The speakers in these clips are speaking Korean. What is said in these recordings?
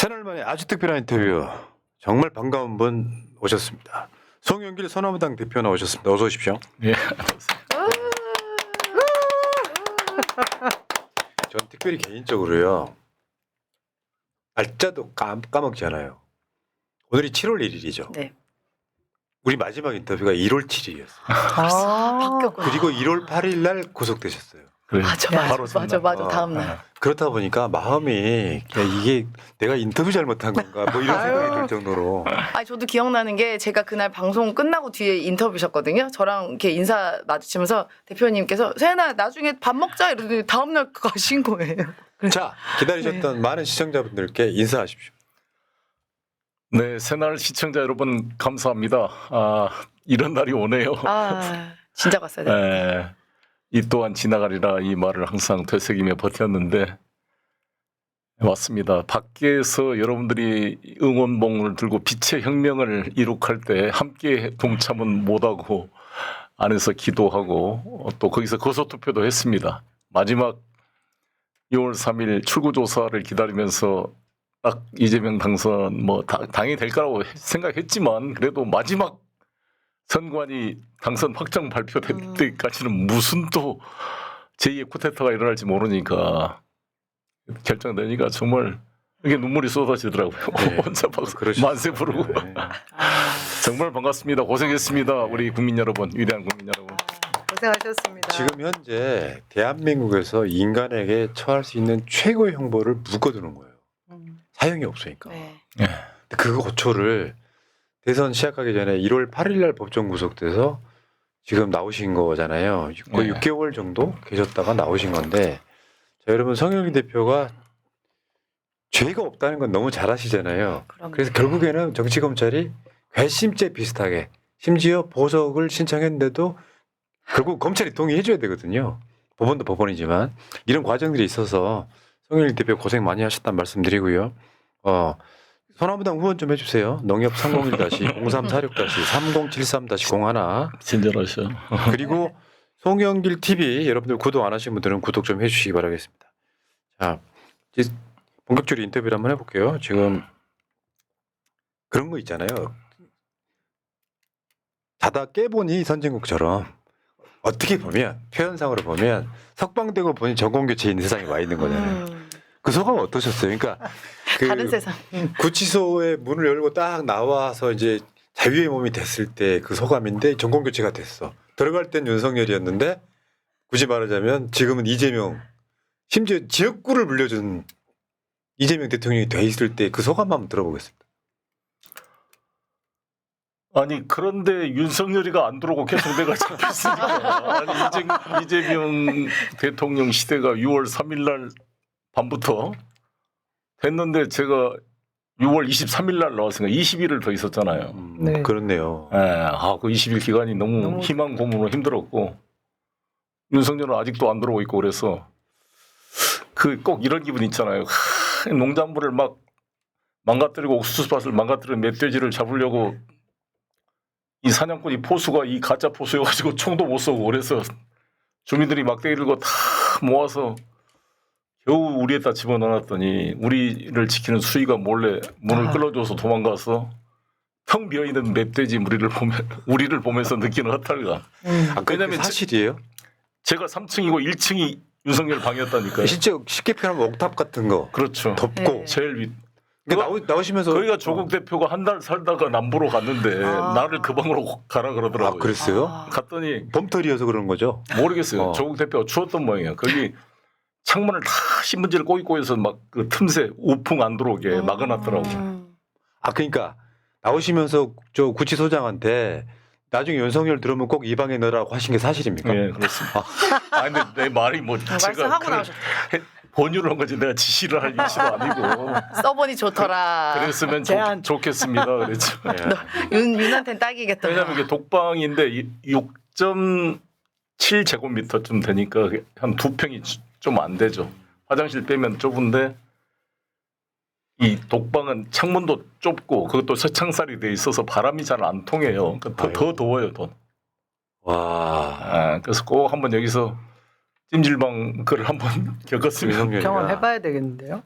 새날 만에 아주 특별한 인터뷰 정말 반가운 분 오셨습니다. 송영길 소나무당 대표 나오셨습니다. 어서 오십시오. 예. 전 특별히 개인적으로요. 날짜도 까먹지 않아요. 오늘이 7월 1일이죠. 네. 우리 마지막 인터뷰가 1월 7일이었어요. 바뀌었구나. 그리고 1월 8일 날 구속되셨어요. 그래. 맞아. 다음 날. 그렇다 보니까 마음이 그냥 이게 내가 인터뷰 잘못한 건가 뭐 이런 생각이 들 정도로. 아니 저도 기억나는 게 제가 그날 방송 끝나고 뒤에 인터뷰셨거든요. 저랑 이렇게 인사 마주치면서 대표님께서 세연아 나중에 밥 먹자 이러더니 다음 날 가신 거예요. 자, 기다리셨던 많은 시청자분들께 인사하십시오. 네, 새날 시청자 여러분 감사합니다. 이런 날이 오네요. 진짜 갔어야 돼. 예, 이 또한 지나가리라 이 말을 항상 되새기며 버텼는데 맞습니다. 밖에서 여러분들이 응원봉을 들고 빛의 혁명을 이룩할 때 함께 동참은 못하고 안에서 기도하고 또 거기서 거소투표도 했습니다. 마지막 6월 3일 출구조사를 기다리면서 딱 이재명 당선 뭐 당이 될 거라고 생각했지만 그래도 마지막 선관위 당선 확정 발표될 때까지는 무슨 또 제2의 쿠데타가 일어날지 모르니까 결정되니까 정말 이게 눈물이 쏟아지더라고요. 네. 혼자 막 만세 부르고. 네. 정말 반갑습니다. 고생했습니다. 우리 국민 여러분, 위대한 국민 여러분. 고생하셨습니다. 지금 지금 현재 대한민국에서 인간에게 처할 수 있는 최고의 형벌을 묶어두는 거예요. 사형이 없으니까. 네. 그 고초를 대선 시작하기 전에 1월 8일 날 법정 구속돼서 지금 나오신 거잖아요. 거의 네. 6개월 정도 계셨다가 나오신 건데, 자, 여러분 성영길 대표가 죄가 없다는 건 너무 잘 아시잖아요. 그럼요. 그래서 결국에는 정치검찰이 괘씸죄 비슷하게 심지어 보석을 신청했는데도 결국 검찰이 동의해줘야 되거든요. 법원도 법원이지만 이런 과정들이 있어서 송영길 대표 고생 많이 하셨다는 말씀드리고요. 소나무당 후원 좀 해주세요. 농협 301-0346-3073-01 친절하셔. 그리고 송영길 TV 여러분들 구독 안 하신 분들은 구독 좀 해주시기 바라겠습니다. 자, 이제 본격적으로 인터뷰를 한번 해볼게요. 지금 그런 거 있잖아요. 자다 깨보니 선진국처럼 어떻게 보면 표현상으로 보면 석방되고 보니 전공교체 있는 세상에 와 있는 거잖아요. 그 소감 어떠셨어요? 그러니까 그 다른 세상. 구치소의 문을 열고 딱 나와서 이제 자유의 몸이 됐을 때 그 소감인데 전공교체가 됐어. 들어갈 땐 윤석열이었는데 굳이 말하자면 지금은 이재명, 심지어 지역구를 물려준 이재명 대통령이 돼 있을 때 그 소감 한번 들어보겠습니다. 아니 그런데 윤석열이가 안 들어오고 계속 내가 잡혔으니까 아니 이재명 대통령 시대가 6월 3일 날 밤부터 됐는데 제가 6월 23일 날 나왔으니까 20일을 더 있었잖아요. 네. 그렇네요. 그 20일 기간이 너무 희망 고문으로 힘들었고 윤석열은 아직도 안 들어오고 있고 그래서 그 꼭 이런 기분 있잖아요. 농작물을 막 망가뜨리고 옥수수밭을 망가뜨리는 멧돼지를 잡으려고 이 사냥꾼이 포수가 이 가짜 포수여가지고 총도 못 쏘고 그래서 주민들이 막대기 들고 다 모아서 겨우 우리에다 집어넣었더니 우리를 지키는 수위가 몰래 문을 끌어줘서 도망가서 텅 비어있는 멧돼지 우리를 보면서 느끼는 허탈감. 왜냐면 사실이에요? 제가 3층이고 1층이 윤석열 방이었다니까요. 실제 쉽게 표현하면 옥탑 같은 거 그렇죠. 덮고 제일 윗. 나오시면서 거기가 조국 대표가 한 달 살다가 남부로 갔는데 나를 그 방으로 가라 그러더라고요. 그랬어요? 갔더니 봄털이어서 그런 거죠? 모르겠어요. 조국 대표가 추웠던 모양이에요. 거기 창문을 다 신문지를 꼬이꼬이해서 막 그 틈새 우풍 안 들어오게 막아놨더라고요. 그러니까 나오시면서 저 구치소장한테 나중에 윤석열 들어오면 꼭 이 방에 넣으라고 하신 게 사실입니까? 예, 그렇습니다. 근데 내 말이 뭐 제가 말씀하고 나오셨다. 번유를 한 거지 내가 지시를 할 위치도 아니고 써보니 좋더라. 그랬으면 좋겠습니다. 그랬죠. 윤한테는 딱이겠다. 왜냐하면 이게 독방인데 6.7제곱미터쯤 되니까 한 2평이 좀 안 되죠. 화장실 빼면 좁은데 이 독방은 창문도 좁고 그것도 서창살이 돼 있어서 바람이 잘 안 통해요. 그러니까 더 더워요. 더. 와. 그래서 꼭 한번 여기서 찜질방 그를 한번 겪었으면 윤석열이가. 경험해봐야 되겠는데요.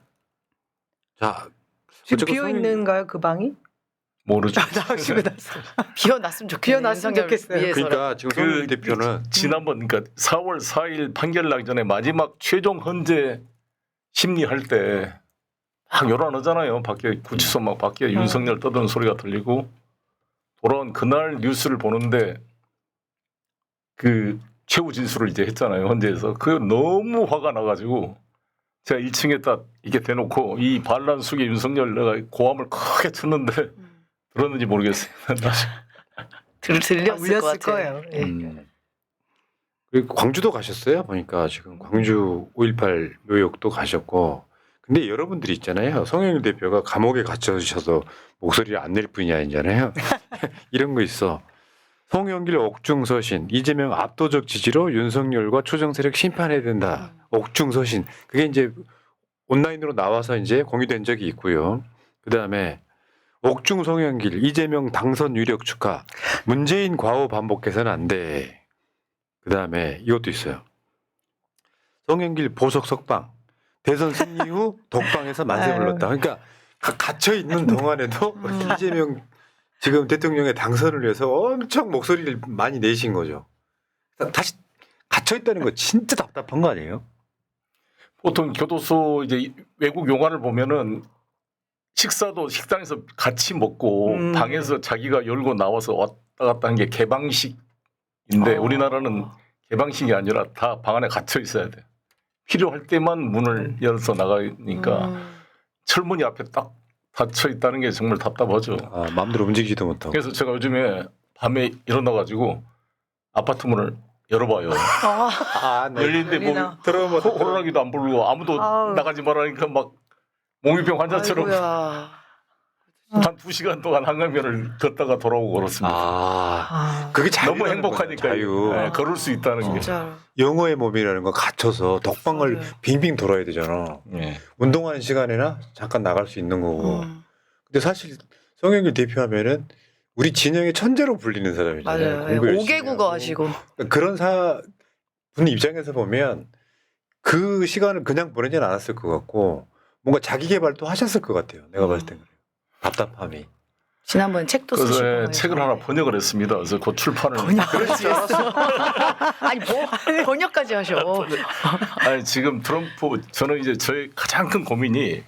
자, 지금 어쨌건 비어 성형이- 있는가요 그 방이? 모르죠. 나오시고 나서. 비워놨으면 좋겠네요. 비워놨으면 윤석열 좋겠어요. 위해서라도. 그러니까 지금 송영길 대표는 지난번 그러니까 4월 4일 판결 나기 전에 마지막 최종 헌재 심리할 때 막 요란하잖아요. 밖에 구치소 막 밖에 윤석열 떠드는 소리가 들리고 돌아온 그날 뉴스를 보는데 그 최후 진술을 이제 했잖아요. 헌재에서. 그 너무 화가 나가지고 제가 1층에 딱 이게 대놓고 이 반란 속에 윤석열 내가 고함을 크게 쳤는데 들었는지 모르겠어요. 들렸을 것 울렸을 같아요. 거예요. 예. 그리고 광주도 가셨어요. 보니까 지금 광주 5.18 묘역도 가셨고. 근데 여러분들이 있잖아요. 송영길 대표가 감옥에 갇혀주셔서 목소리를 안 낼 뿐이 아니잖아요. 이런 거 있어. 송영길 옥중서신, 이재명 압도적 지지로 윤석열과 초정세력 심판해야 된다. 옥중서신. 그게 이제 온라인으로 나와서 이제 공유된 적이 있고요. 그 다음에 옥중 송영길, 이재명 당선 유력 축하. 문재인 과오 반복해서는 안 돼. 그 다음에 이것도 있어요. 송영길 보석 석방. 대선 승리 후 독방에서 만세 아유. 불렀다. 그러니까 갇혀 있는 동안에도 이재명 지금 대통령의 당선을 위해서 엄청 목소리를 많이 내신 거죠. 다시 갇혀 있다는 거 진짜 답답한 거 아니에요? 보통 교도소 이제 외국 영화를 보면은 식사도 식당에서 같이 먹고 방에서 자기가 열고 나와서 왔다 갔다 하는 게 개방식인데 우리나라는 개방식이 아니라 다 방 안에 갇혀 있어야 돼. 필요할 때만 문을 열어서 나가니까 철문이 앞에 딱 닫혀 있다는 게 정말 답답하죠. 아, 마음대로 움직이지도 못하고. 그래서 제가 요즘에 밤에 일어나가지고 아파트 문을 열어봐요. 아, 열리는데 뭐 열리나. 들어보면 호랑이도 안 부르고 아무도 아우. 나가지 말라니까 막 몽유병 환자처럼 아이고야. 한 2시간 동안 한강변을 걷다가 돌아오고 걸었습니다. 아, 그게 자유. 너무 행복하니까 자유. 네, 걸을 수 있다는 게. 진짜. 영어의 몸이라는 건 갇혀서 독방을 맞아요. 빙빙 돌아야 되잖아. 네. 운동하는 시간에나 잠깐 나갈 수 있는 거고. 근데 사실 송영길 대표하면은 우리 진영의 천재로 불리는 사람이잖아요. 맞아요. 공부 열심히 5개국어 하고. 하시고. 그런 분 입장에서 보면 그 시간을 그냥 보내지는 않았을 것 같고 뭔가 자기 개발도 하셨을 것 같아요. 내가 봤을 땐 그래요. 답답함이. 지난번에 책도 그래서 쓰시고. 예, 책을 하나 번역을 했습니다. 그래서 곧 출판을. 그렇지 않았어. 아니 뭐 번역까지 하셔. 아니 지금 트럼프 저는 이제 저의 가장 큰 고민이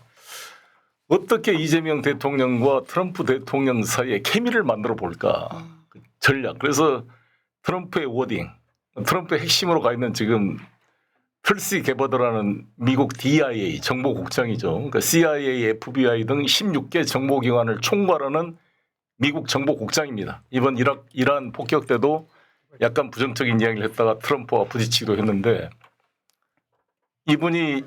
어떻게 이재명 대통령과 트럼프 대통령 사이에 케미를 만들어 볼까 그 전략. 그래서 트럼프의 워딩, 트럼프의 핵심으로 가 있는 지금 털시 게버드라는 미국 DIA 정보국장이죠. 그러니까 CIA, FBI 등 16개 정보기관을 총괄하는 미국 정보국장입니다. 이번 이란 폭격 때도 약간 부정적인 이야기를 했다가 트럼프와 부딪히기도 했는데 이분이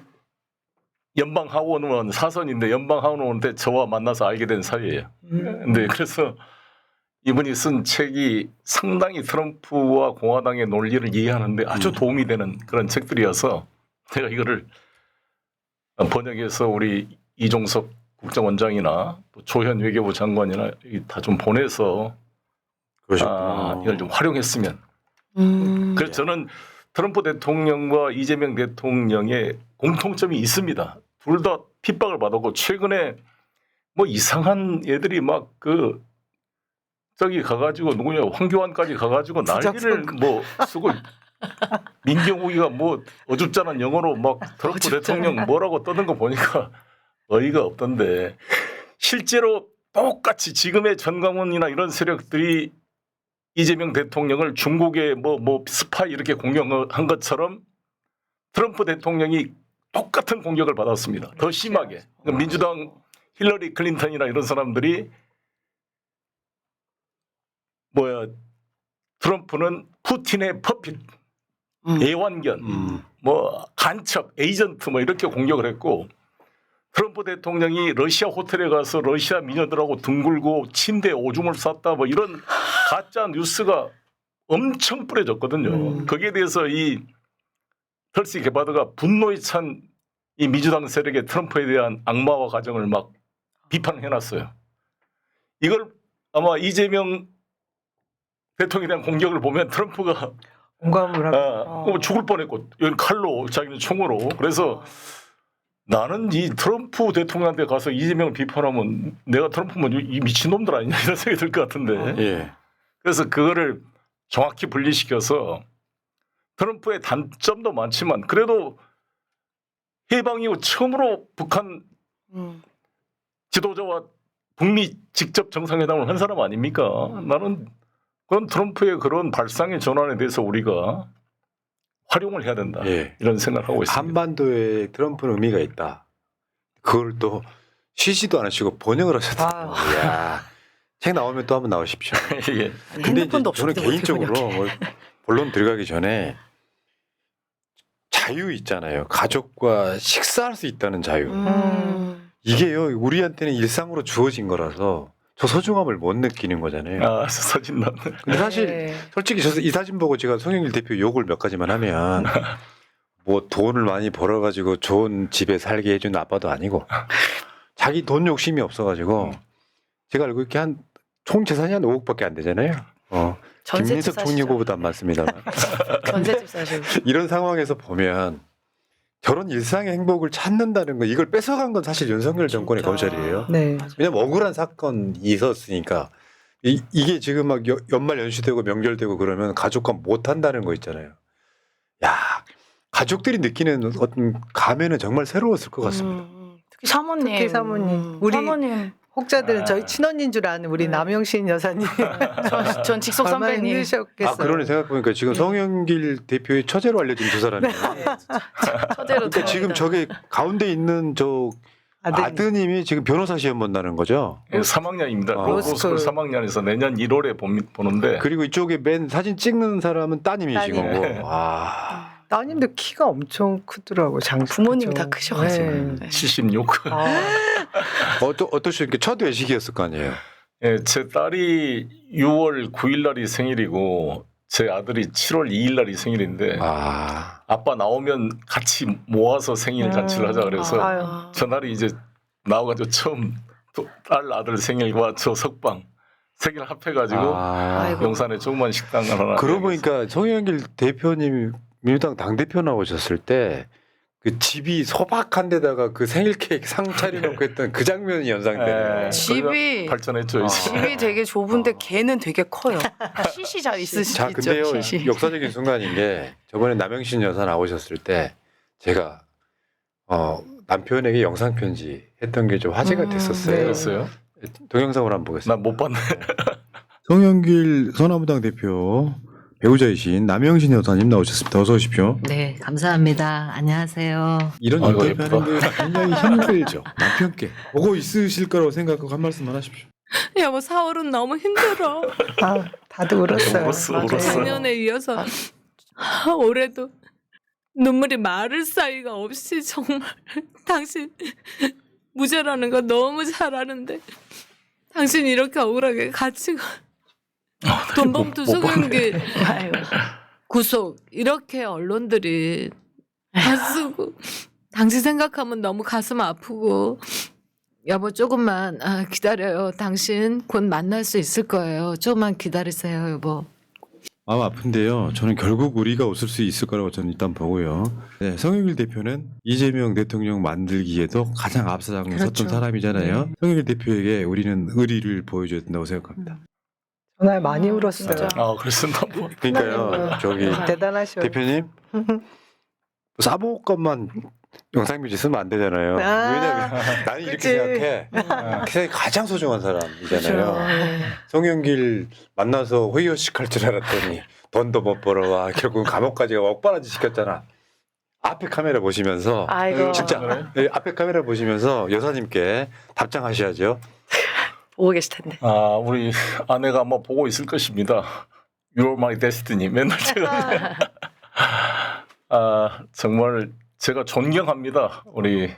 연방하원의원 사선인데 연방하원의원 때 저와 만나서 알게 된 사이예요. 근데 그래서 이분이 쓴 책이 상당히 트럼프와 공화당의 논리를 이해하는데 아주 도움이 되는 그런 책들이어서 제가 이거를 번역해서 우리 이종석 국정원장이나 또 조현 외교부 장관이나 다 좀 보내서 이걸 좀 활용했으면. 그래서 저는 트럼프 대통령과 이재명 대통령의 공통점이 있습니다. 둘 다 핍박을 받았고 최근에 뭐 이상한 애들이 막 그 저기 가가지고 누구냐 황교안까지 가가지고 난리를 뭐 쓰고 민경욱이가 뭐 어줍잖은 영어로 막 트럼프 대통령 뭐라고 떠든 거 보니까 어이가 없던데 실제로 똑같이 지금의 전광훈이나 이런 세력들이 이재명 대통령을 중국의 뭐 스파이 이렇게 공격한 것처럼 트럼프 대통령이 똑같은 공격을 받았습니다. 더 심하게. 민주당 힐러리 클린턴이나 이런 사람들이 트럼프는 푸틴의 퍼핏, 애완견, 뭐 간첩, 에이전트 뭐 이렇게 공격을 했고 트럼프 대통령이 러시아 호텔에 가서 러시아 미녀들하고 둥글고 침대에 오줌을 쌌다 뭐 이런 가짜 뉴스가 엄청 뿌려졌거든요. 거기에 대해서 이 털시 게바드가 분노에 찬 이 민주당 세력의 트럼프에 대한 악마화 과정을 막 비판을 해놨어요. 이걸 아마 이재명 대통령에 대한 공격을 보면 트럼프가 공감을 하고. 죽을 뻔했고 이건 칼로 자기는 총으로 그래서 나는 이 트럼프 대통령한테 가서 이재명을 비판하면 내가 트럼프면 이 미친놈들 아니냐 이런 생각이 들 것 같은데. 예. 그래서 그거를 정확히 분리시켜서 트럼프의 단점도 많지만 그래도 해방 이후 처음으로 북한 지도자와 북미 직접 정상회담을 한 사람 아닙니까? 나는 그런 트럼프의 그런 발상의 전환에 대해서 우리가 활용을 해야 된다. 예. 이런 생각을 하고 있습니다. 한반도에 트럼프는 의미가 있다. 그걸 또 쉬지도 않으시고 번역을 하셨다. 이야. 책 나오면 또 한번 나오십시오. 예. 근데 이제 핸드폰도 저는 없었는데 개인적으로 뭐 본론 들어가기 전에 자유 있잖아요. 가족과 식사할 수 있다는 자유. 이게요 우리한테는 일상으로 주어진 거라서 저 소중함을 못 느끼는 거잖아요. 아, 사진 난. 근데 사실 네. 솔직히 저 이 사진 보고 제가 송영길 대표 욕을 몇 가지만 하면 뭐 돈을 많이 벌어가지고 좋은 집에 살게 해준 아빠도 아니고 자기 돈 욕심이 없어가지고 제가 알고 있게 한 총 재산이 한 5억밖에 안 되잖아요. 전셋집 김민석 사시죠. 총리보다 안 많습니다만 전셋집 사시고. 이런 상황에서 보면 저런 일상의 행복을 찾는다는 거 이걸 뺏어간 건 사실 윤석열 정권의 진짜. 검찰이에요. 네. 왜냐면 억울한 사건이 있었으니까 이게 지금 막 연말 연시되고 명절되고 그러면 가족과 못 한다는 거 있잖아요. 야 가족들이 느끼는 어떤 감회는 정말 새로웠을 것 같습니다. 특히 사모님. 특히 사모님. 우리 사모님. 혹자들은 저희 친언니인 줄 아는 우리 네. 남영신 여사님. 전 직속 얼마나 선배님. 힘드셨겠어요. 아 그러네 생각해보니까 지금 송영길 대표의 처제로 알려진 두 사람이에요. 처제로 그러니까 지금 저게 가운데 있는 저 아드님. 아드님이 지금 변호사 시험 본다는 거죠. 예, 3학년입니다. 아. 로스쿨 3학년에서 내년 1월에 보는데 그리고 이쪽에 맨 사진 찍는 사람은 따님이신 따님. 거고. 네. 와. 따님도 키가 엄청 크더라고 장수. 부모님이 다 크셔가지고. 네. 76. 아, 어떠십니까? 첫 외식이었을 거 아니에요. 예, 제 딸이 6월 9일 날이 생일이고 제 아들이 7월 2일 날이 생일인데 아. 아빠 나오면 같이 모아서 생일 잔치를 하자 그래서 아유. 전날이 이제 나와가지고 처음 딸 아들 생일과 저 석방 생일 합해가지고 아이고. 용산에 조그만 식당 하나. 그러고 보니까 송영길 대표님 민주당 당대표 나오셨을 때 그 집이 소박한 데다가 그 생일 케이크 상 차려놓고 했던 그 장면이 연상되네요. 예. 집이 발전했죠. 이제. 집이 되게 좁은데 걔는 되게 커요. 시시 잘 있으시죠? 자, 근데요, 시시. 역사적인 순간인 게 저번에 남영신 여사 나오셨을 때 제가 남편에게 영상 편지 했던 게 좀 화제가 됐었어요. 네. 그랬어요? 동영상으로 한번 보겠습니다. 난 못 봤네. 송영길 서나무당 대표 배우자이신 남영신 여사님 나오셨습니다. 어서 오십시오. 네, 감사합니다. 안녕하세요. 이런 아이고, 인터뷰하는 게 굉장히 힘들죠. 남편께 보고 있으실 거라고 생각하고 한 말씀만 하십시오. 여보, 4월은 너무 힘들어. 아, 다들 울었어요. 울었어, 맞아요. 울었어. 작년에 이어서 올해도 눈물이 마를 사이가 없이 정말 당신 무죄라는 거 너무 잘 아는데 당신 이렇게 억울하게 같이 돈봉투 송영길 아이고. 구속 이렇게 언론들이 다 쓰고 당신 생각하면 너무 가슴 아프고 여보 조금만 기다려요. 당신 곧 만날 수 있을 거예요. 조금만 기다리세요, 여보. 마음 아픈데요. 저는 결국 우리가 웃을 수 있을 거라고 저는 일단 보고요. 네, 송영길 대표는 이재명 대통령 만들기에도 가장 앞서장에 그렇죠. 섰던 사람이잖아요. 네. 송영길 대표에게 우리는 의리를 보여줘야 된다고 생각합니다. 전날 많이 울었어요. 진짜. 아, 그래서 나 뭐. 그러니까요. 저기 대단하셔. 대표님 싸먹을 것만 영상뮤지 쓰면 안 되잖아요. 아, 왜냐면 나는 이렇게 그치. 생각해. 세상에 가장 소중한 사람이잖아요. 그렇죠. 송영길 만나서 회의식 할 줄 알았더니 돈도 못 벌어와 결국 감옥까지 억바라지 시켰잖아. 앞에 카메라 보시면서 아이고. 진짜 네, 앞에 카메라 보시면서 여사님께 답장하셔야죠. 보고 계실 텐데. 아, 우리 아내가 아마 보고 있을 것입니다. You're my destiny. 맨날 제가. 아, 정말 제가 존경합니다. 우리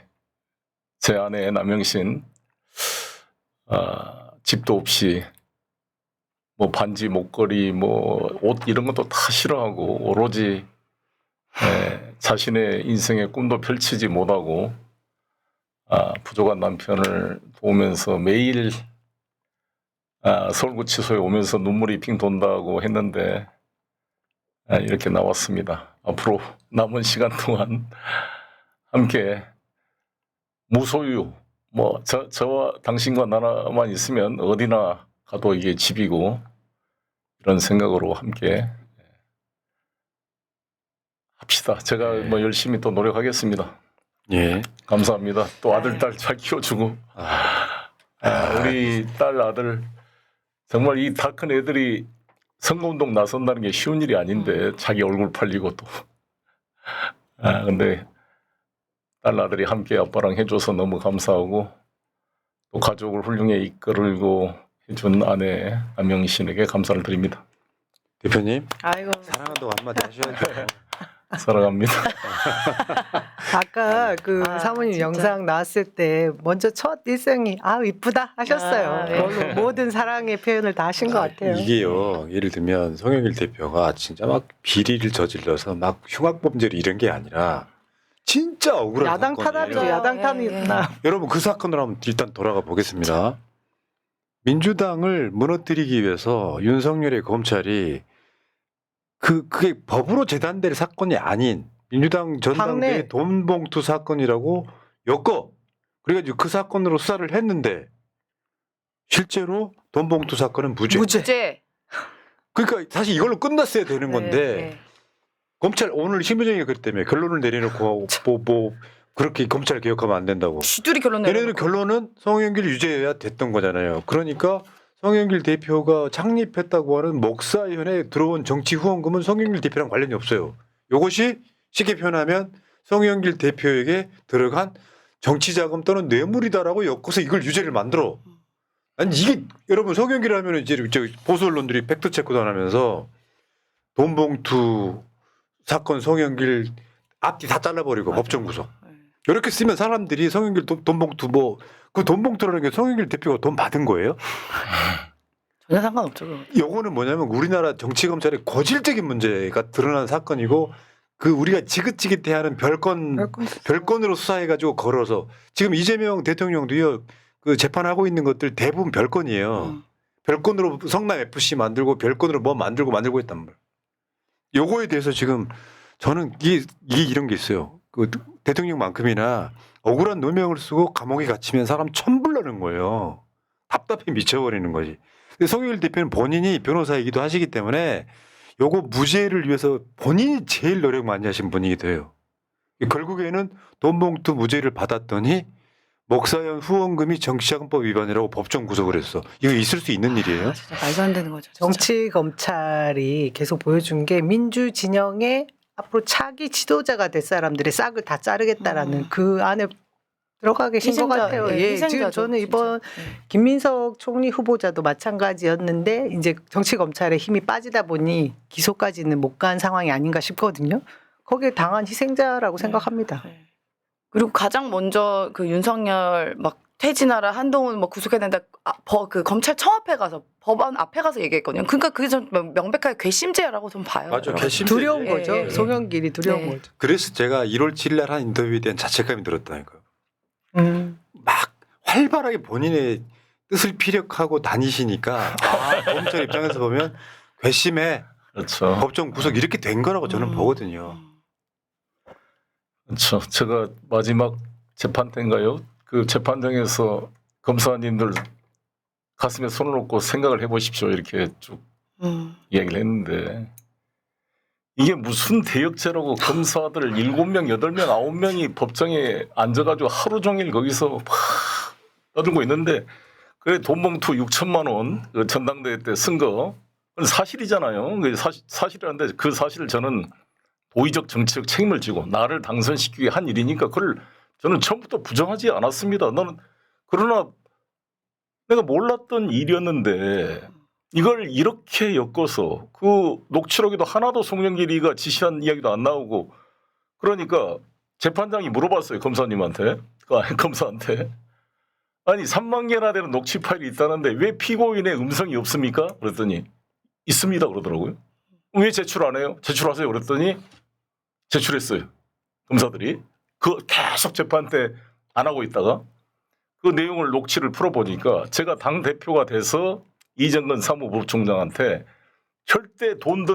제 아내 남영신. 아, 집도 없이 뭐 반지, 목걸이, 뭐 옷 이런 것도 다 싫어하고 오로지 자신의 인생의 꿈도 펼치지 못하고 부족한 남편을 도우면서 매일 서울구치소에 오면서 눈물이 핑 돈다고 했는데 이렇게 나왔습니다. 앞으로 남은 시간 동안 함께 무소유 뭐 저와 당신과 나만 있으면 어디나 가도 이게 집이고 이런 생각으로 함께 합시다. 제가 네. 뭐 열심히 또 노력하겠습니다. 예. 감사합니다. 또 아들 딸 잘 키워주고 우리 딸 아들 정말 이 다 큰 애들이 선거운동 나선다는 게 쉬운 일이 아닌데 자기 얼굴 팔리고 또 근데 딸 아들이 함께 아빠랑 해줘서 너무 감사하고 또 가족을 훌륭히 이끌고 해준 아내 안명신에게 감사를 드립니다. 대표님 아이고. 사랑한다고 한마디 하셔야죠. 사랑합니다. 아까 그 아, 사모님 진짜. 영상 나왔을 때 먼저 첫 일성이 이쁘다 하셨어요. 아, 네. 그걸로 모든 사랑의 표현을 다 하신 것 같아요. 이게요. 예를 들면 송영길 대표가 진짜 막 비리를 저질러서 막 흉악범죄를 이런 게 아니라 진짜 억울한 야당 사건이에요. 탄압이죠. 야당 예, 탄압이구나. 여러분 그 사건으로 한번 일단 돌아가 보겠습니다. 민주당을 무너뜨리기 위해서 윤석열의 검찰이 그게 법으로 재단될 사건이 아닌 민주당 전당대 당내. 돈봉투 사건이라고 엮어. 그래가지고 그 사건으로 수사를 했는데 실제로 돈봉투 사건은 무죄. 무죄. 그러니까 사실 이걸로 끝났어야 되는 건데 네. 검찰 오늘 신부정이 그랬 때문에 결론을 내려놓고 뭐 그렇게 검찰 개혁하면 안 된다고. 쥐들이 결론 내려. 얘네들 결론은 송영길 유죄여야 됐던 거잖아요. 그러니까 송영길 대표가 창립했다고 하는 목사위원회에 들어온 정치 후원금은 송영길 대표랑 관련이 없어요. 이것이 쉽게 표현하면 송영길 대표에게 들어간 정치자금 또는 뇌물이다라고 엮어서 이걸 유죄를 만들어. 아니 이게 여러분 송영길 하면 이제 보수 언론들이 팩트 체크도 안 하면서 돈봉투 사건 송영길 앞뒤 다 잘라버리고 맞아요. 법정 구속. 네. 이렇게 쓰면 사람들이 송영길 돈봉투 그 돈봉투라는 게 송영길 대표가 돈 받은 거예요? 전혀 상관없죠. 그거. 요거는 뭐냐면 우리나라 정치 검찰의 고질적인 문제가 드러난 사건이고 그 우리가 지긋지긋해하는 별건으로 수사해가지고 걸어서 지금 이재명 대통령도요 그 재판하고 있는 것들 대부분 별건이에요. 별건으로 성남 FC 만들고 별건으로 뭐 만들고 했단 말이에요. 요거에 대해서 지금 저는 이게 이런 게 있어요. 그 대통령만큼이나 억울한 누명을 쓰고 감옥에 갇히면 사람 천불나는 거예요. 답답해 미쳐버리는 거지. 근데 송영길 대표는 본인이 변호사이기도 하시기 때문에 요거 무죄를 위해서 본인이 제일 노력 많이 하신 분이기도 해요. 결국에는 돈봉투 무죄를 받았더니 목사연 후원금이 정치자금법 위반이라고 법정 구속을 했어. 이거 있을 수 있는 일이에요? 아, 진짜 말도 안 되는 거죠. 진짜. 정치 검찰이 계속 보여준 게 민주 진영의 앞으로 차기 지도자가 될 사람들의 싹을 다 자르겠다라는 그 안에 들어가 계신 것 같아요. 예, 지금 저는 이번 김민석 총리 후보자도 마찬가지였는데 이제 정치 검찰의 힘이 빠지다 보니 기소까지는 못 간 상황이 아닌가 싶거든요. 거기에 당한 희생자라고 생각합니다. 네. 그리고 가장 먼저 그 윤석열 막 퇴진하라 한동훈 뭐 구속해야 된다. 그 검찰청 앞에 가서 법원 앞에 가서 얘기했거든요. 그러니까 그게 좀 명백하게 괘씸죄라고 좀 봐요. 맞아, 여러분. 괘씸죄. 두려운 예, 거죠. 예, 예. 송영길이 두려운 네. 거죠. 그래서 제가 1월 7일 날 한 인터뷰에 대한 자책감이 들었다니까요. 막 활발하게 본인의 뜻을 피력하고 다니시니까 검찰 입장에서 보면 괘씸해 그렇죠. 법정 구속 이렇게 된 거라고 저는 보거든요. 그렇죠. 제가 마지막 재판 때인가요? 그 재판장에서 검사님들 가슴에 손을 얹고 생각을 해보십시오. 이렇게 쭉 이야기를 했는데 이게 무슨 대역죄라고 검사들 7명, 8명, 9명이 법정에 앉아가지고 하루 종일 거기서 막 떠들고 있는데 그래 돈봉투 6천만 원 그 전당대회 때 쓴 거 그건 사실이잖아요. 사실이란데 그 사실을 저는 도의적 정치적 책임을 지고 나를 당선시키기 위해 한 일이니까 그걸 저는 처음부터 부정하지 않았습니다. 나는 그러나 내가 몰랐던 일이었는데 이걸 이렇게 엮어서 그 녹취록에도 하나도 송영길이가 지시한 이야기도 안 나오고 그러니까 재판장이 물어봤어요. 검사님한테. 검사한테. 아니 3만 개나 되는 녹취 파일이 있다는데 왜 피고인의 음성이 없습니까? 그랬더니 있습니다 그러더라고요. 왜 제출 안 해요? 제출하세요 그랬더니 제출했어요. 검사들이. 그 계속 재판 때 안 하고 있다가 그 내용을 녹취를 풀어보니까 제가 당대표가 돼서 이정근 사무부총장한테 절대 돈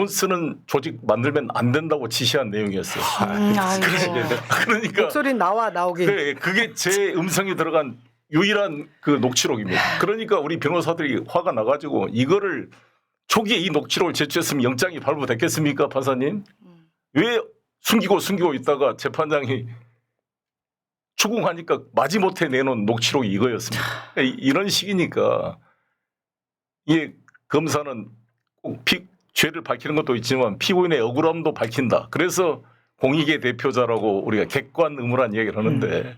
쓰는 조직 만들면 안 된다고 지시한 내용이었어요. 아이고. 그러니까 목소리 나오기. 그게 제 음성이 들어간 유일한 그 녹취록입니다. 그러니까 우리 변호사들이 화가 나가지고 이거를 초기에 이 녹취록을 제출했으면 영장이 발부됐겠습니까, 판사님? 왜 숨기고 있다가 재판장이 추궁하니까 마지못해 내놓은 녹취록이 이거였습니다. 이런 식이니까 이게 검사는 꼭 죄를 밝히는 것도 있지만 피고인의 억울함도 밝힌다. 그래서 공익의 대표자라고 우리가 객관 의무란 이야기를 하는데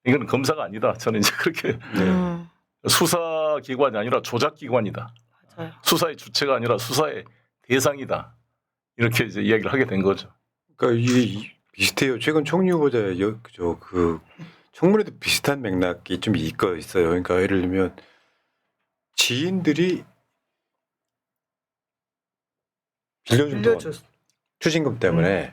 이건 검사가 아니다. 저는 이제 그렇게 수사기관이 아니라 조작기관이다. 맞아요. 수사의 주체가 아니라 수사의 대상이다. 이렇게 이제 이야기를 하게 된 거죠. 그러니까 이게 비슷해요. 최근 총리 후보자 그 청문회도 비슷한 맥락이 좀 있어요. 그러니까 예를 들면 지인들이 빌려준 돈, 추징금 때문에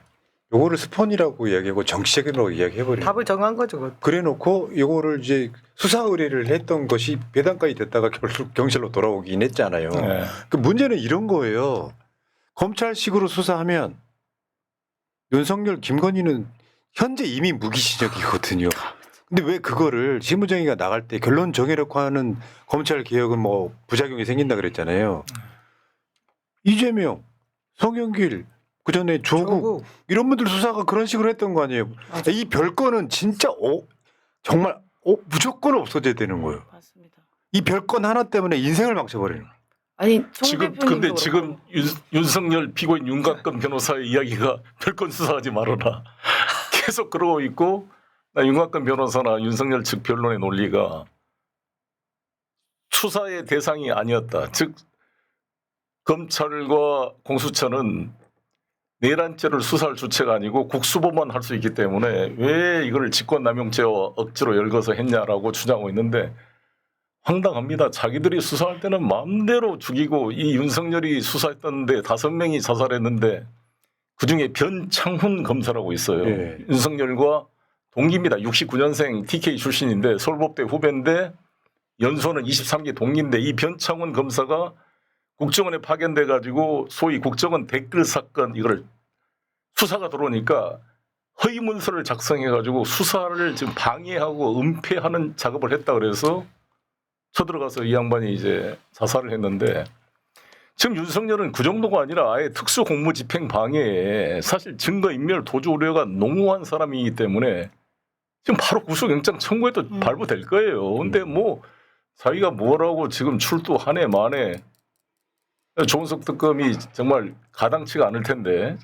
요거를 스폰이라고 이야기하고 정치적이라고 이야기해버리는. 답을 정한 거죠. 그것도. 그래놓고 요거를 이제 수사 의뢰를 했던 것이 배당까지 됐다가 결국 경찰로 돌아오긴 했잖아요. 네. 그 문제는 이런 거예요. 검찰식으로 수사하면 윤석열, 김건희는 현재 이미 무기징역이거든요. 근데 왜 그거를 심우정이가 나갈 때 결론 정해놓고 하는 검찰 개혁은 뭐 부작용이 생긴다 그랬잖아요. 이재명, 송영길, 그 전에 조국 이런 분들 수사가 그런 식으로 했던 거 아니에요. 맞아. 이 별건은 진짜 정말 무조건 없어져야 되는 거예요. 맞습니다. 이 별건 하나 때문에 인생을 망쳐버리는 거예요. 아니 송 지금 대표님도 근데 지금 그렇고. 윤석열 피고인 윤곽근 변호사의 이야기가 별건 수사하지 말아라. 계속 그러고 있고 나 윤곽근 변호사나 윤석열 측 변론의 논리가 수사의 대상이 아니었다. 즉 검찰과 공수처는 내란죄를 수사할 주체가 아니고 국수보만 할 수 있기 때문에 왜 이걸 직권남용죄와 억지로 열거서 했냐라고 주장하고 있는데 황당합니다. 자기들이 수사할 때는 마음대로 죽이고 이 윤석열이 수사했던데 5명이 자살했는데 그중에 변창훈 검사라고 있어요. 예. 윤석열과 동기입니다. 69년생 TK 출신인데 서울법대 후배인데 연소는 23기 동기인데 이 변창훈 검사가 국정원에 파견돼 가지고 소위 국정원 댓글 사건 이거를 수사가 들어오니까 허위 문서를 작성해 가지고 수사를 지금 방해하고 은폐하는 작업을 했다 그래서 쳐들어가서 이 양반이 이제 자살을 했는데 지금 윤석열은 그 정도가 아니라 아예 특수 공무집행 방해에 사실 증거인멸 도주 우려가 농후한 사람이기 때문에 지금 바로 구속영장 청구해도 발부될 거예요. 근데 뭐 자기가 뭐라고 지금 출두하네 마네 조은석 특검이 정말 가당치가 않을 텐데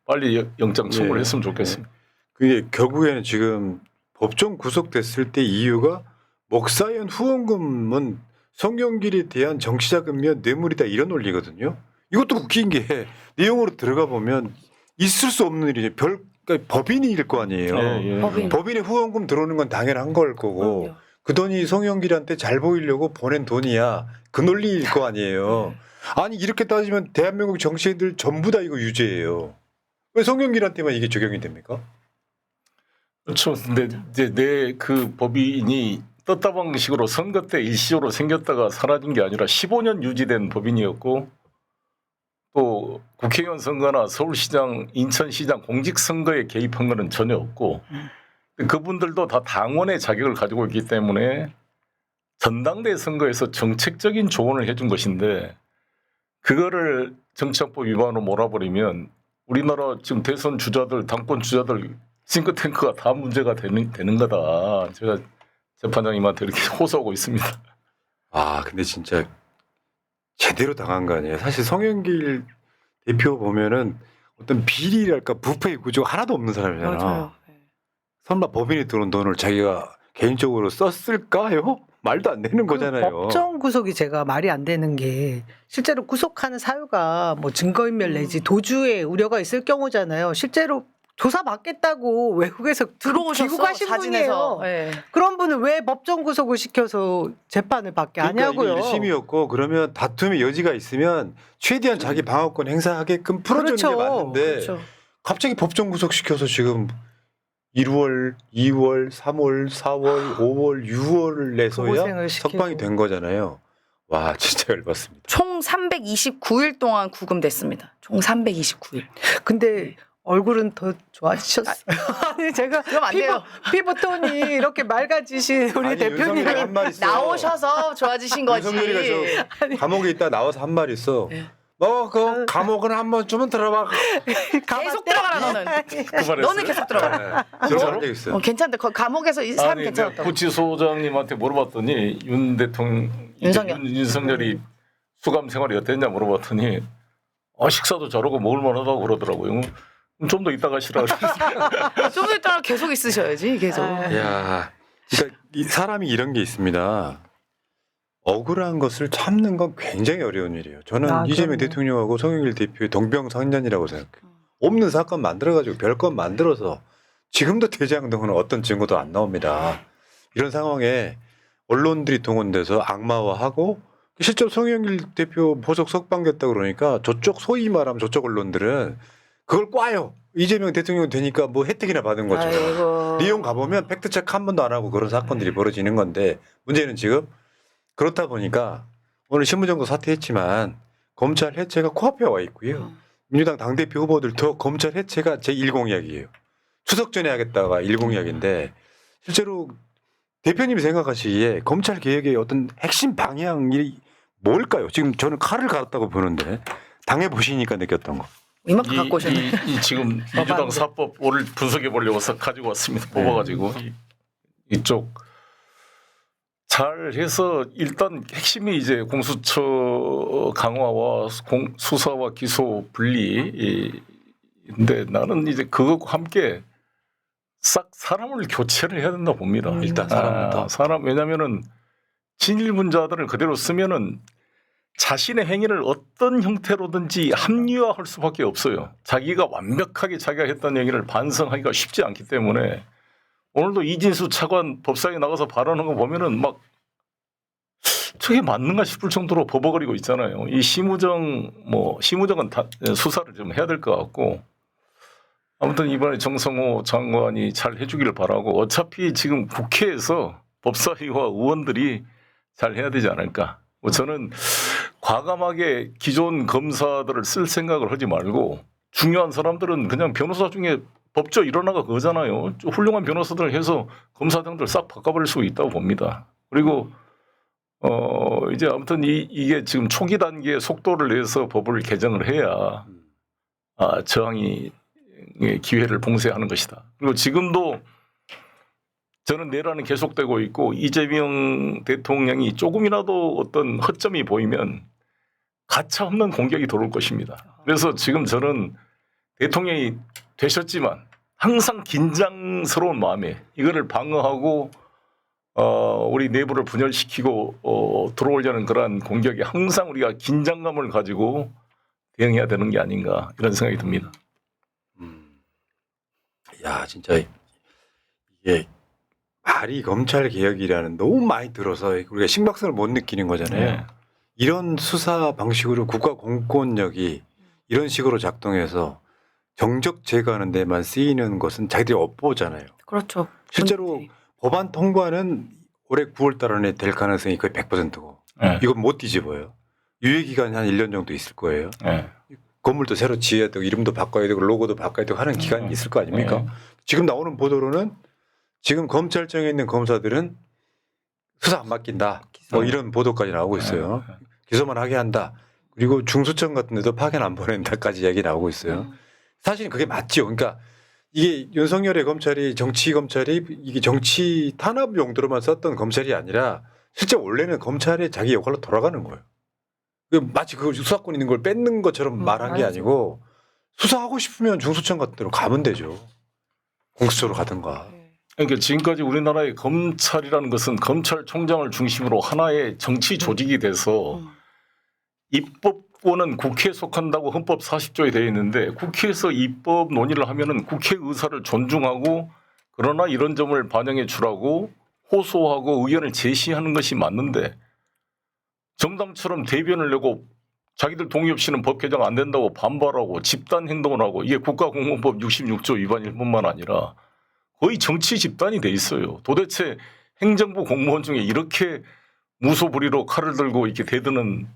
빨리 영장 청구를 했으면 좋겠습니다. 그게 결국에는 지금 법정 구속됐을 때 이유가 목사연 후원금은 송영길에 대한 정치자금이며 뇌물이다 이런 논리거든요. 이것도 웃긴 게 내용으로 들어가 보면 있을 수 없는 일이죠. 그러니까 법인일 거 아니에요. 법인. 법인에 후원금 들어오는 건 당연한 걸 거고 그럼요. 그 돈이 송영길한테 잘 보이려고 보낸 돈이야. 그 논리일 거 아니에요. 아니 이렇게 따지면 대한민국 정치인들 전부 다 이거 유죄예요. 왜 송영길한테만 이게 적용이 됩니까? 그렇죠. 근데 이제 내 그 법인이 떴다방식으로 선거 때 일시적으로 생겼다가 사라진 게 아니라 15년 유지된 법인이었고 또 국회의원 선거나 서울시장, 인천시장 공직선거에 개입한 거는 전혀 없고 그분들도 다 당원의 자격을 가지고 있기 때문에 전당대 선거에서 정책적인 조언을 해준 것인데 그거를 정치학법 위반으로 몰아버리면 우리나라 지금 대선 주자들, 당권 주자들 싱크탱크가 다 문제가 되는 거다. 제가 재판장님한테 이렇게 호소하고 있습니다. 아 근데 진짜 제대로 당한 거 아니에요. 사실 송영길 대표 보면은 어떤 비리랄까 부패 구조가 하나도 없는 사람이잖아. 맞아요. 네. 설마 법인에 들어온 돈을 자기가 개인적으로 썼을까요? 말도 안 되는 거잖아요. 법정 구속이 제가 말이 안 되는 게 실제로 구속하는 사유가 뭐 증거인멸 내지 도주의 우려가 있을 경우잖아요. 실제로 조사받겠다고 외국에서 들어오셨어 귀국하신 사진에서. 분이에요. 네. 그런 분은 왜 법정 구속을 시켜서 재판을 받게 하냐고요. 그러니까 1심이었고 그러면 다툼의 여지가 있으면 최대한 자기 방어권 행사하게끔 풀어주는 게 맞는데 그렇죠. 갑자기 법정 구속시켜서 지금 1월, 2월, 3월, 4월, 5월, 6월을 내서야 고생을 시키고. 석방이 된 거잖아요. 와 진짜 열받습니다. 총 329일 동안 구금됐습니다. 총 329일. 근데 얼굴은 더 좋아지셨어요. 아니 제가 그럼 안 돼요. 피부톤이 이렇게 맑아지신 우리 아니, 윤석열이 대표님을 한 말 있어. 나오셔서 좋아지신 거지. 윤석열이가 저 감옥에 있다 나와서 한 말 있어. 네. 너 그 감옥은 한 번쯤은 들어봐. 계속 들어가라 너는. 그만했어요. 너는 계속 들어가. 그런 적 있어요. 괜찮대. 감옥에서 이 사람 아니, 내가 괜찮았다고. 구치소장님한테 물어봤더니 윤 대통령 윤석열. 윤석열이 수감 생활이 어땠냐 물어봤더니 식사도 저러고 먹을 만하다고 그러더라고요. 좀 더 이따 가시라. 좀 있다가 계속 있으셔야지 계속. 야, 그러니까 이 사람이 이런 게 있습니다. 억울한 것을 참는 건 굉장히 어려운 일이에요. 저는 이재명 그럼요. 대통령하고 송영길 대표의 동병상련이라고 생각해요. 없는 사건 만들어가지고 별건 만들어서 지금도 대장동은 어떤 증거도 안 나옵니다. 이런 상황에 언론들이 동원돼서 악마화하고 실제로 송영길 대표 보석 석방됐다고 그러니까 저쪽 소위 말하면 저쪽 언론들은 그걸 꽈요. 이재명 대통령 되니까 뭐 혜택이나 받은 거죠. 아이고. 리용 가보면 팩트체크 한 번도 안 하고 그런 사건들이 벌어지는 건데 문제는 지금 그렇다 보니까 오늘 신무정도 사퇴했지만 검찰 해체가 코앞에 와 있고요. 민주당 당대표 후보들도 검찰 해체가 제1공약이에요. 추석 전에 하겠다가 1공약인데 실제로 대표님이 생각하시기에 검찰 개혁의 어떤 핵심 방향이 뭘까요? 지금 저는 칼을 갈았다고 보는데 당해보시니까 느꼈던 거. 이만큼 갖고 오셨네. 이 지금 민주당 사법 오늘 분석해 보려고 가지고 왔습니다. 뽑아가지고 이쪽 잘 해서 일단 핵심이 이제 공수처 강화와 수사와 기소 분리인데 나는 이제 그것과 함께 싹 사람을 교체를 해야 된다 봅니다. 일단 사람부터. 사람 왜냐면은 친일분자들을 그대로 쓰면은 자신의 행위를 어떤 형태로든지 합리화할 수밖에 없어요. 자기가 완벽하게 자기가 했던 얘기를 반성하기가 쉽지 않기 때문에 오늘도 이진수 차관 법사위에 나가서 발언한 거 보면은 막 저게 맞는가 싶을 정도로 버벅거리고 있잖아요. 이 심우정은 수사를 좀 해야 될 것 같고 아무튼 이번에 정성호 장관이 잘 해주기를 바라고 어차피 지금 국회에서 법사위와 의원들이 잘 해야 되지 않을까. 저는 과감하게 기존 검사들을 쓸 생각을 하지 말고 중요한 사람들은 그냥 변호사 중에 법조 일어나가 그거잖아요. 훌륭한 변호사들 해서 검사장들 싹 바꿔버릴 수 있다고 봅니다. 그리고 이제 아무튼 이게 지금 초기 단계에 속도를 내서 법을 개정을 해야 저항이 기회를 봉쇄하는 것이다. 그리고 지금도 저는 내란은 계속되고 있고 이재명 대통령이 조금이라도 어떤 허점이 보이면 가차없는 공격이 들어올 것입니다. 그래서 지금 저는 대통령이 되셨지만 항상 긴장스러운 마음에 이거를 방어하고 우리 내부를 분열시키고 들어오려는 그러한 공격에 항상 우리가 긴장감을 가지고 대응해야 되는 게 아닌가 이런 생각이 듭니다. 야 진짜 이게 말이 검찰 개혁이라는 너무 많이 들어서 우리가 심각성을 못 느끼는 거잖아요. 네. 이런 수사 방식으로 국가 공권력이 이런 식으로 작동해서 정적 제거하는 데만 쓰이는 것은 자기들이 업보잖아요. 그렇죠. 실제로 법안 통과는 올해 9월 달 안에 될 가능성이 거의 100%고 네. 이건 못 뒤집어요. 유예기간이 한 1년 정도 있을 거예요. 네. 건물도 새로 지어야 되고 이름도 바꿔야 되고 로고도 바꿔야 되고 하는 기간이 있을 거 아닙니까? 네. 지금 나오는 보도로는 지금 검찰청에 있는 검사들은 수사 안 맡긴다. 뭐 이런 보도까지 나오고 있어요. 기소만 하게 한다. 그리고 중수청 같은 데도 파견 안 보낸다까지 얘기 나오고 있어요. 사실은 그게 맞죠. 그러니까 이게 윤석열의 검찰이 정치 검찰이 이게 정치 탄압 용도로만 썼던 검찰이 아니라 실제 원래는 검찰이 자기 역할로 돌아가는 거예요. 마치 그 수사권 있는 걸 뺏는 것처럼 말한 게 맞아. 아니고 수사하고 싶으면 중수청 같은 데로 가면 되죠. 공수처로 가든가. 그러니까 지금까지 우리나라의 검찰이라는 것은 검찰총장을 중심으로 하나의 정치 조직이 돼서 입법권은 국회에 속한다고 헌법 40조에 되어 있는데 국회에서 입법 논의를 하면은 국회 의사를 존중하고 그러나 이런 점을 반영해 주라고 호소하고 의견을 제시하는 것이 맞는데 정당처럼 대변을 내고 자기들 동의 없이는 법 개정 안 된다고 반발하고 집단 행동을 하고 이게 국가공무원법 66조 위반일 뿐만 아니라 거의 정치 집단이 돼 있어요. 도대체 행정부 공무원 중에 이렇게 무소불위로 칼을 들고 이렇게 대드는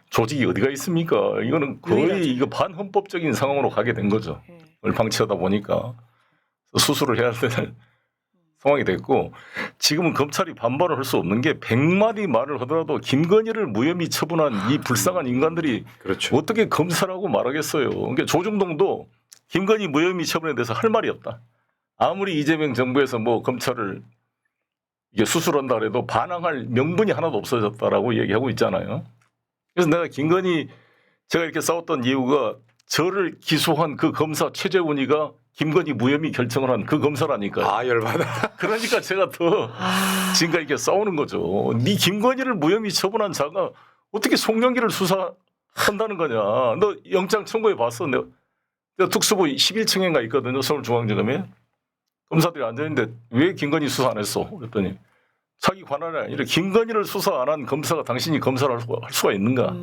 조직이 어디가 있습니까? 이거는 거의 유일하죠. 이거 반헌법적인 상황으로 가게 된 거죠. 예. 그걸 방치하다 보니까 수술을 해야 되는 상황이 됐고 지금은 검찰이 반발을 할 수 없는 게 100마디 말을 하더라도 김건희를 무혐의 처분한 이 불쌍한 인간들이 그렇죠. 어떻게 검사라고 말하겠어요. 그러니까 조중동도 김건희 무혐의 처분에 대해서 할 말이 없다. 아무리 이재명 정부에서 뭐 검찰을 이게 수술한다 그래도 반항할 명분이 하나도 없어졌다라고 얘기하고 있잖아요. 그래서 내가 김건희 제가 이렇게 싸웠던 이유가 저를 기소한 그 검사 최재훈이가 김건희 무혐의 결정을 한 그 검사라니까요. 아 열받아. 그러니까 제가 더 지금까지 이렇게 싸우는 거죠. 네 김건희를 무혐의 처분한 자가 어떻게 송영길을 수사한다는 거냐. 너 영장 청구해 봤어. 내가 특수부 11층인가 있거든요. 서울중앙지검에. 검사들이 앉아있는데 왜 김건희 수사 안 했어? 그랬더니 자기 관할이 아니라 김건희를 수사 안 한 검사가 당신이 검사를 할 수가 있는가.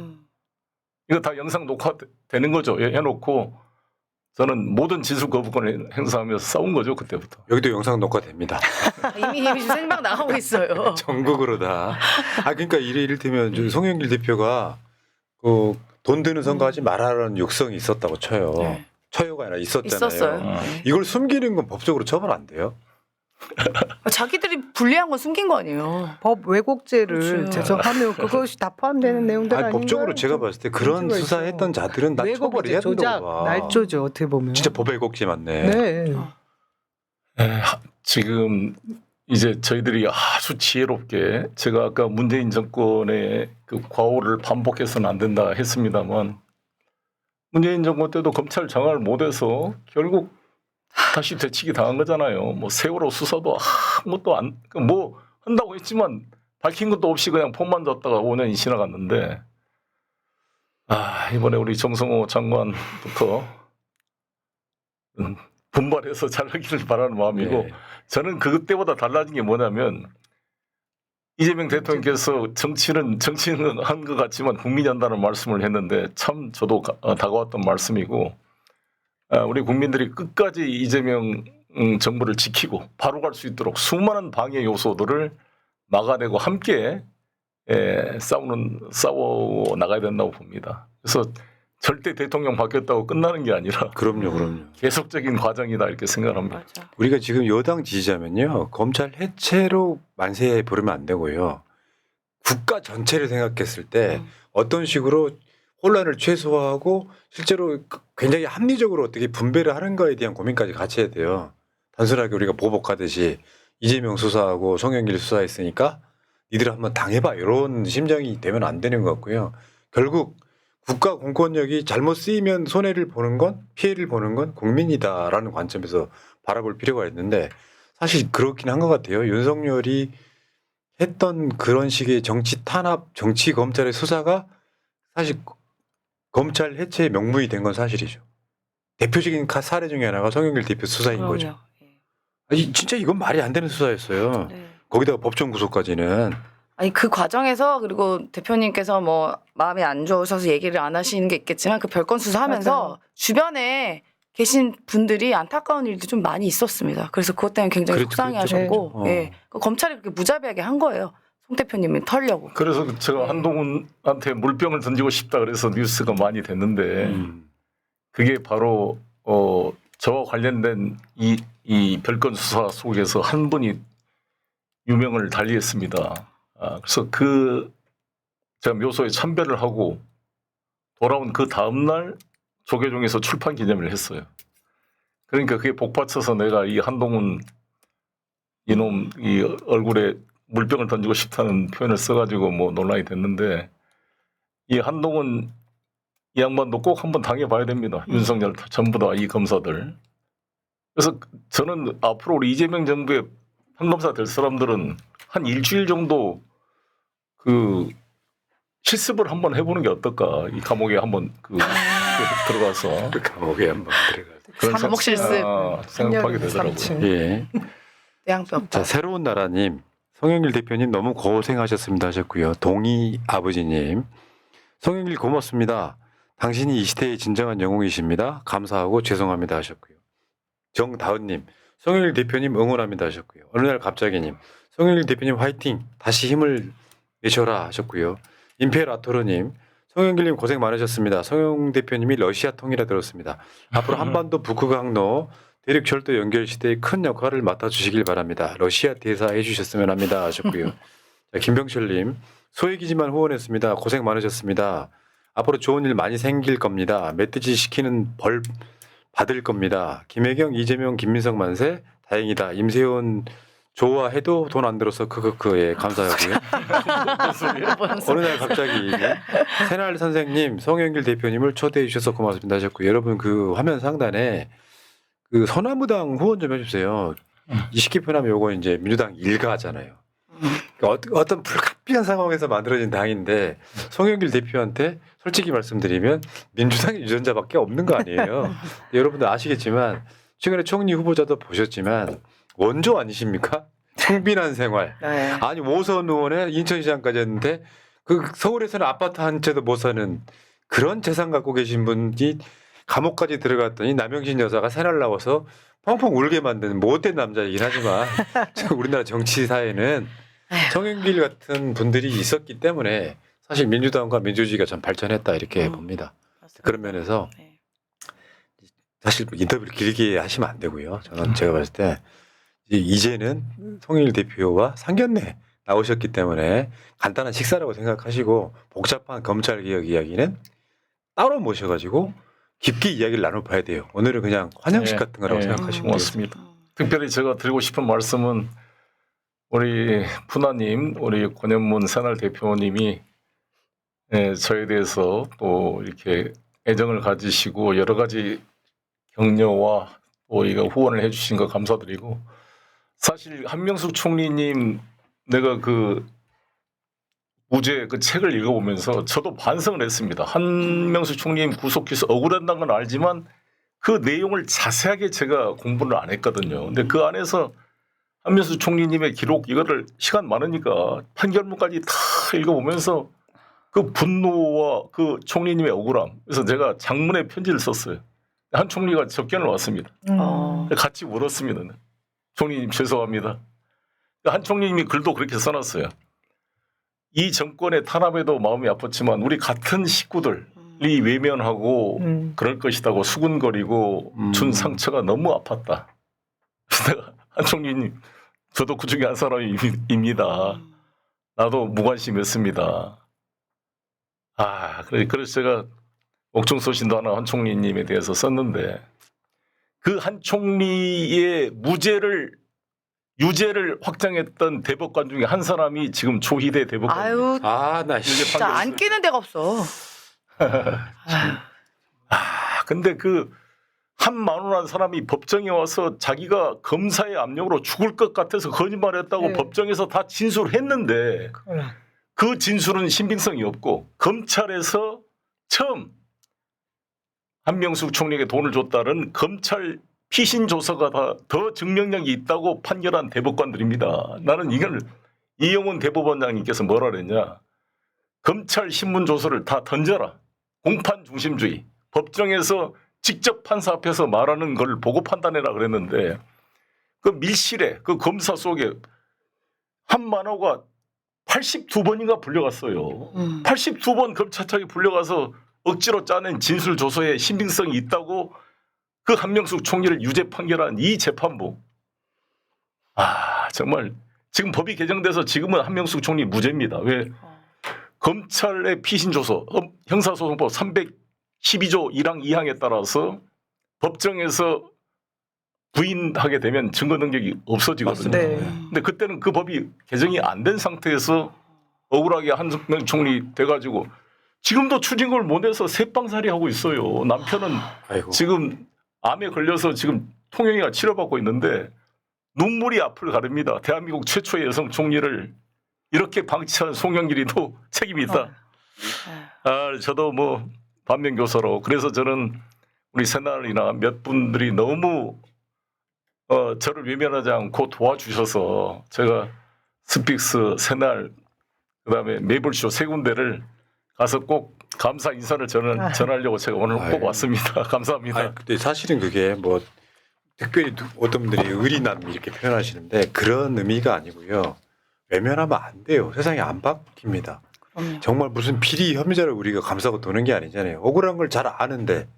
이거 다 영상 녹화되는 거죠. 해놓고 저는 모든 진술 거부권을 행사하면서 싸운 거죠. 그때부터. 여기도 영상 녹화됩니다. 이미 지금 생방 나가고 있어요. 전국으로 다. 아 그러니까 이를테면 저 송영길 대표가 그 돈 드는 선거하지 말아라는 육성이 있었다고 쳐요. 네. 쳐요가 아니라 있었잖아요. 있었어요. 이걸 숨기는 건 법적으로 처벌 안 돼요? 자기들이 불리한 건 숨긴 거 아니에요. 법 왜곡죄를 그렇죠. 제정하면 그것이 다 포함되는 내용들 아니, 아닌가요? 법적으로 제가 봤을 때 그런 문제가 수사했던 있어요. 자들은 다 처벌해야 왜곡죄, 조작, 된다고 봐. 날조죠 어떻게 보면. 진짜 법의 왜곡죄 맞네. 네. 지금 이제 저희들이 아주 지혜롭게 제가 아까 문재인 정권의 그 과오를 반복해서는 안 된다 했습니다만 문재인 정권 때도 검찰 장악을 못해서 결국 다시 되치기 당한 거잖아요. 뭐 세월호 수사도 아무것도 뭐 한다고 했지만 밝힌 것도 없이 그냥 폰만 줬다가 5년이 지나갔는데 이번에 우리 정성호 장관부터 분발해서 잘하기를 바라는 마음이고 네. 저는 그때보다 달라진 게 뭐냐면 이재명 대통령께서 정치는 한 것 같지만 국민이 한다는 말씀을 했는데 참 저도 다가왔던 말씀이고 우리 국민들이 끝까지 이재명 정부를 지키고 바로 갈 수 있도록 수많은 방해 요소들을 막아내고 함께 싸워 나가야 된다고 봅니다. 그래서 절대 대통령 바뀌었다고 끝나는 게 아니라 그럼요. 계속적인 과정이다 이렇게 생각합니다. 맞아. 우리가 지금 여당 지지자면요. 검찰 해체로 만세 부르면 안 되고요. 국가 전체를 생각했을 때 어떤 식으로 혼란을 최소화하고 실제로 굉장히 합리적으로 어떻게 분배를 하는가에 대한 고민까지 같이 해야 돼요. 단순하게 우리가 보복하듯이 이재명 수사하고 송영길 수사했으니까 니들 한번 당해봐 이런 심정이 되면 안 되는 것 같고요. 결국 국가 공권력이 잘못 쓰이면 손해를 보는 건 피해를 보는 건 국민이다라는 관점에서 바라볼 필요가 있는데 사실 그렇긴 한 것 같아요. 윤석열이 했던 그런 식의 정치 탄압, 정치 검찰의 수사가 사실 검찰 해체의 명분이 된 건 사실이죠. 대표적인 사례 중에 하나가 송영길 대표 수사인 그럼요. 거죠. 아니, 진짜 이건 말이 안 되는 수사였어요. 네. 거기다가 법정 구속까지는. 아니 그 과정에서 그리고 대표님께서 뭐 마음이 안 좋으셔서 얘기를 안 하시는 게 있겠지만 그 별건 수사하면서 맞아요. 주변에 계신 분들이 안타까운 일도 좀 많이 있었습니다. 그래서 그것 때문에 굉장히 그랬죠, 속상해하셨고, 그랬죠. 예, 그 검찰이 그렇게 무자비하게 한 거예요. 송 대표님이 털려고. 그래서 제가 한동훈한테 물병을 던지고 싶다 그래서 뉴스가 많이 됐는데 그게 바로 저와 관련된 이 별건 수사 속에서 한 분이 유명을 달리했습니다. 그래서 제가 묘소에 참배를 하고 돌아온 그 다음 날 조계종에서 출판 기념회를 했어요. 그러니까 그게 복받쳐서 내가 이 한동훈 이놈 이 얼굴에 물병을 던지고 싶다는 표현을 써가지고 뭐 논란이 됐는데 이 한동훈 이 양반도 꼭 한번 당해봐야 됩니다. 윤석열 전부 다 이 검사들. 그래서 저는 앞으로 우리 이재명 정부의 판검사 될 사람들은 한 일주일 정도 그 실습을 한번 해보는 게 어떨까. 이 감옥에 한번 들어가서 감옥에 한번 들어가서. 그런 감옥 실습. 생각하게 되더라고요. 3층. 예. 대양병. 자, 새로운 나라님, 송영길 대표님 너무 고생하셨습니다 하셨고요. 동희 아버지님, 송영길 고맙습니다. 당신이 이 시대의 진정한 영웅이십니다. 감사하고 죄송합니다 하셨고요. 정다은님, 송영길 대표님 응원합니다 하셨고요. 어느 날 갑자기님, 송영길 대표님 화이팅. 다시 힘을 내셔라 하셨고요. 임페라토르님, 송영길님 고생 많으셨습니다. 송영 대표님이 러시아 통일에 들었습니다. 앞으로 한반도 북극항로 대륙철도 연결 시대에 큰 역할을 맡아주시길 바랍니다. 러시아 대사 해주셨으면 합니다 하셨고요. 자, 김병철님, 소액이지만 후원했습니다. 고생 많으셨습니다. 앞으로 좋은 일 많이 생길 겁니다. 멧돼지 시키는 벌 받을 겁니다. 김혜경, 이재명, 김민석 만세 다행이다. 임세훈 좋아해도 돈 안 들어서 예 감사하고요. 어느 날 갑자기 새날 선생님, 송영길 대표님을 초대해 주셔서 고맙습니다 하셨고, 여러분 그 화면 상단에 그 서나무당 후원 좀 해주세요. 이 시기 편하면 요거 이제 민주당 일가잖아요. 그러니까 어떤 불가피한 상황에서 만들어진 당인데 송영길 대표한테 솔직히 말씀드리면 민주당의 유전자밖에 없는 거 아니에요. 여러분들 아시겠지만 최근에 총리 후보자도 보셨지만 원조 아니십니까? 청빈한 생활. 네. 아니 오선 의원에 인천시장까지 했는데 그 서울에서는 아파트 한 채도 못 사는 그런 재산 갖고 계신 분이 감옥까지 들어갔더니 남영신 여사가 새날 나와서 펑펑 울게 만드는 못된 남자이긴 하지만 우리나라 정치사에는 송영길 같은 분들이 있었기 때문에 사실 민주당과 민주주의가 좀 발전했다 이렇게 봅니다. 맞습니다. 그런 면에서 네. 사실 인터뷰를 길게 하시면 안 되고요. 저는 제가 봤을 때 이제는 송영길 대표와 상견례 나오셨기 때문에 간단한 식사라고 생각하시고 복잡한 검찰개혁 이야기는 따로 모셔가지고 깊게 이야기를 나눠봐야 돼요. 오늘은 그냥 환영식 네, 같은 거라고 네, 생각하시면 되겠습니다. 고맙습니다. 특별히 제가 드리고 싶은 말씀은 우리 푸나님, 우리 권현문 새날 대표님이 저에 대해서 또 이렇게 애정을 가지시고 여러 가지 격려와 또 이거 후원을 해주신 거 감사드리고, 사실 한명숙 총리님 내가 그 무죄 그 책을 읽어보면서 저도 반성을 했습니다. 한명숙 총리님 구속해서 억울했다는 건 알지만 그 내용을 자세하게 제가 공부를 안 했거든요. 근데 그 안에서 한명숙 총리님의 기록 이거를 시간 많으니까 판결문까지 다 읽어보면서 그 분노와 그 총리님의 억울함, 그래서 제가 장문의 편지를 썼어요. 한 총리가 접견을 왔습니다. 같이 울었습니다. 총리님 죄송합니다. 한 총리님이 글도 그렇게 써놨어요. 이 정권의 탄압에도 마음이 아팠지만 우리 같은 식구들이 외면하고 그럴 것이라고 수군거리고 준 상처가 너무 아팠다. 그래서 내가 한 총리님, 저도 그 중에 한 사람입니다. 나도 무관심했습니다. 그래서 제가 옥중서신도 하나 한 총리님에 대해서 썼는데, 그 한 총리의 유죄를 확정했던 대법관 중에 한 사람이 지금 조희대 대법관. 아유, 나 진짜 안 끼는 데가 없어. 근데 그 한만원한 사람이 법정에 와서 자기가 검사의 압력으로 죽을 것 같아서 거짓말했다고 네. 법정에서 다 진술했는데 그 진술은 신빙성이 없고, 검찰에서 처음 한명숙 총리에게 돈을 줬다는 검찰 피신 조서가 더 증명력이 있다고 판결한 대법관들입니다. 나는 이걸 이영훈 대법원장님께서 뭐라 그랬냐, 검찰 신문 조서를 다 던져라, 공판 중심주의, 법정에서 직접 판사 앞에서 말하는 걸 보고 판단해라 그랬는데, 그 밀실에 그 검사 속에 한만호가 82번인가 불려갔어요. 82번 검찰청에 불려가서 억지로 짜낸 진술 조서에 신빙성이 있다고 그 한명숙 총리를 유죄 판결한 이 재판부. 정말 지금 법이 개정돼서 지금은 한명숙 총리 무죄입니다. 왜? 검찰의 피신 조서, 형사소송법 312조 1항 2항에 따라서 법정에서 부인하게 되면 증거 능력이 없어지거든요. 네. 근데 그때는 그 법이 개정이 안 된 상태에서 억울하게 한명 총리 돼가지고 지금도 추징금을 못 내서 새빵살이 하고 있어요. 남편은 아이고. 지금 암에 걸려서 지금 통영이가 치료받고 있는데 눈물이 앞을 가릅니다. 대한민국 최초의 여성 총리를 이렇게 방치한 송영길이도 책임이 있다. 저도 뭐 반면교사로, 그래서 저는 우리 새날이나 몇 분들이 너무 저를 외면하지 않고 도와주셔서 제가 스픽스, 새날, 그다음에 매블쇼 세 군데를 가서 꼭 감사 인사를 저는 전하려고 제가 오늘 꼭 왔습니다. 감사합니다. 근데 사실은 그게 뭐 특별히 어떤 분들이 의리남 이렇게 표현하시는데 그런 의미가 아니고요. 외면하면 안 돼요. 세상이 안 바뀝니다. 그럼요. 정말 무슨 비리 혐의자를 우리가 감싸고 도는 게 아니잖아요. 억울한 걸 잘 아는데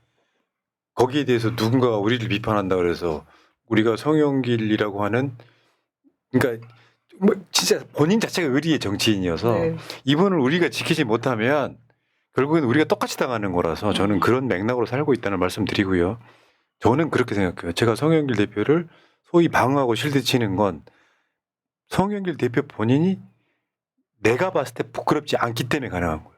거기에 대해서 누군가가 우리를 비판한다 그래서 우리가 송영길이라고 하는 그러니까 뭐 진짜 본인 자체가 의리의 정치인이어서 네. 이분을 우리가 지키지 못하면 결국엔 우리가 똑같이 당하는 거라서 저는 그런 맥락으로 살고 있다는 말씀 드리고요. 저는 그렇게 생각해요. 제가 송영길 대표를 소위 방어하고 실드치는 건 송영길 대표 본인이 내가 봤을 때 부끄럽지 않기 때문에 가능한 거예요.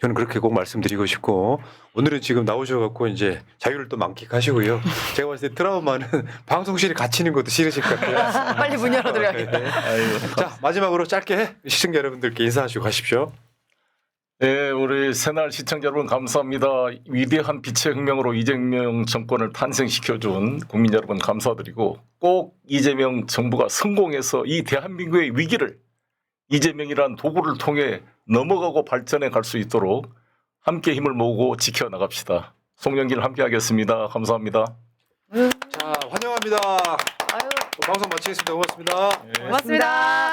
저는 그렇게 꼭 말씀드리고 싶고 오늘은 지금 나오셔갖고 이제 자유를 또 만끽하시고요. 제가 봤을 때 트라우마는 방송실에 갇히는 것도 싫으실 것 같아요. 빨리 문 열어드려야겠다. 아이고. 자 마지막으로 짧게 시청자 여러분들께 인사하시고 가십시오. 네, 우리 새날 시청자 여러분 감사합니다. 위대한 빛의 혁명으로 이재명 정권을 탄생시켜준 국민 여러분 감사드리고 꼭 이재명 정부가 성공해서 이 대한민국의 위기를 이재명이란 도구를 통해 넘어가고 발전해 갈 수 있도록 함께 힘을 모으고 지켜나갑시다. 송영길 함께하겠습니다. 감사합니다. 자 환영합니다. 아유, 방송 마치겠습니다. 고맙습니다. 네. 고맙습니다.